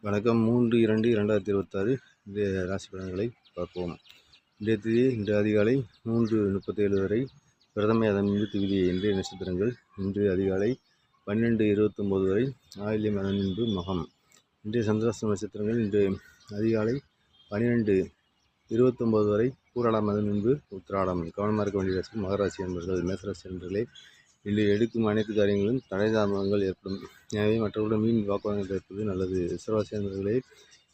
வணக்கம். 3/2/2026 இன்றைய ராசி பலன்களை பார்ப்போம். இன்றைய தேதி இன்று அதிகாலை 3:37 வரை பிரதமை, அதன் முன்பு திகதி. இன்றைய நட்சத்திரங்கள் இன்று அதிகாலை 12:29 வரை ஆயில்யம், அதன் முன்பு மகம். இன்றைய சந்திராஷ்டம நட்சத்திரங்கள் இன்று அதிகாலை 12:29 வரை பூராடம், அதன் முன்பு உத்திராடம். கவனமாக இருக்க வேண்டிய ராசி மகராசி என்பவர்கள். மேசராசி என்பவர்களே, இன்று எடுக்கும் அனைத்து காரியங்களும் தடைதாமதங்கள் ஏற்படும். எனவே மற்றவர்களுடன் மீன் வாக்குவாதங்கள் தவிர்ப்பது நல்லது. ரிஷபராசி என்பவர்களே,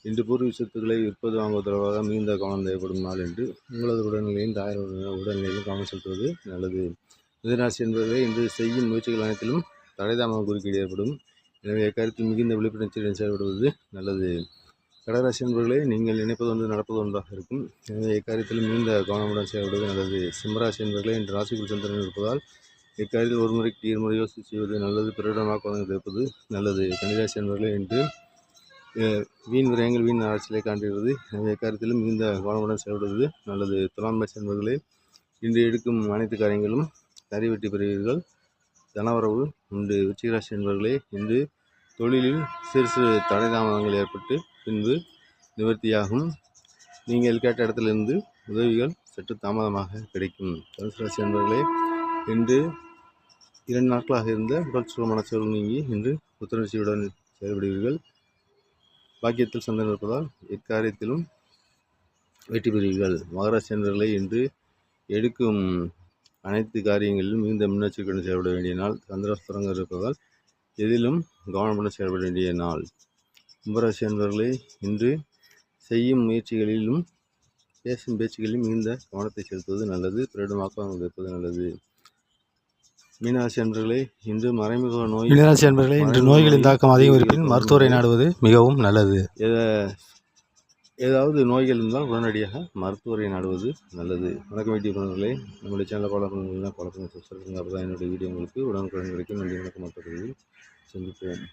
இன்று பூர்வீக சொத்துக்களை விற்பது வாங்குவது தொடர்பாக மிகுந்த கவனம் தேவைப்படும் நாள் என்று உங்களது உடல்நிலையும் தாயார் உடல்நிலையிலும் கவனம் செலுத்துவது நல்லது. மிதுனராசி என்பவர்களே, இன்று செய்யும் முயற்சிகள் அனைத்திலும் தடைதாமதம் குறுக்கீடு ஏற்படும். எனவே அக்காரியத்தில் மிகுந்த விழிப்புணர்ச்சியுடன் செயல்படுவது நல்லது. கடகராசி என்பவர்களே, நீங்கள் நினைப்பது ஒன்று நடப்பது ஒன்றாக இருக்கும். எனவே இக்காரியத்தில் மிகுந்த கவனமுடன் செயல்படுவது நல்லது. சிம்மராசி என்பவர்களே, இன்று ராசிக்குள் சந்திரன் இருப்பதால் இக்காரியத்தில் ஒரு முறைக்கு இருமுறை யோசித்து செய்வது நல்லது. பிறரிடம் வாக்குவாதங்கள் தவிர்ப்பது நல்லது. கன்னிராசி என்பவர்களே, இன்று வீண் விரயங்கள் வீண் ஆட்சியை காண்கிறது. எனவே இக்காரியத்திலும் மிகுந்த கவனமுடன் செயல்படுவது நல்லது. துலாம் ராசி என்பவர்களே, இன்று எடுக்கும் அனைத்து காரியங்களும் கறி வெட்டி பெறுவீர்கள். தனவரவு உண்டு. விருச்சிகராசி என்பவர்களே, இன்று தொழிலில் சிறு சிறு தடைதாமதங்கள் ஏற்பட்டு பின்பு நிவர்த்தியாகும். நீங்கள் கேட்ட இடத்திலிருந்து உதவிகள் சற்று தாமதமாக கிடைக்கும். தனுசு ராசி என்பவர்களே, இன்று 2 நாட்களாக இருந்த உடல் சூழ மனச்சோர்வு நீங்கி இன்று புத்துணர்ச்சியுடன் செயல்படுவீர்கள். பாக்கியத்தில் சந்திரன் இருப்பதால் எக்காரியத்திலும் வெற்றி பெறுவீர்கள். மகராசி என்பவர்களை, இன்று எடுக்கும் அனைத்து காரியங்களிலும் மிகுந்த முன்னெச்சரிக்கையுடன் செயல்பட வேண்டிய நாள். சந்திராஸ்திரங்கள் இருப்பதால் எதிலும் கவனமுடன் செயல்பட வேண்டிய நாள். கும்பராசி என்பவர்களே, இன்று செய்யும் முயற்சிகளிலும் பேசும் பேச்சுகளிலும் மிகுந்த கவனத்தை செலுத்துவது நல்லது. பிறரிடம் வாக்குவாதம் இருப்பது நல்லது. மீனராசி என்பவர்களே, இன்று மறைமுக நோய். மீனராசி என்பவர்களே, இன்று நோய்களின் தாக்கம் அதிகம் இருப்பின் மருத்துவரை நாடுவது மிகவும் நல்லது. ஏதாவது நோய்கள் இருந்தால் உடனடியாக மருத்துவரை நாடுவது நல்லது. வணக்கம் வீட்டிய நண்பர்களே, நம்முடைய சேனலை ஃபாலோ பண்ணுங்கள். அப்போ தான் என்னுடைய வீடியோ உங்களுக்கு உடனுக்குடன் கிடைக்கும். நன்றி, வணக்கம். மற்ற சந்திப்போம்.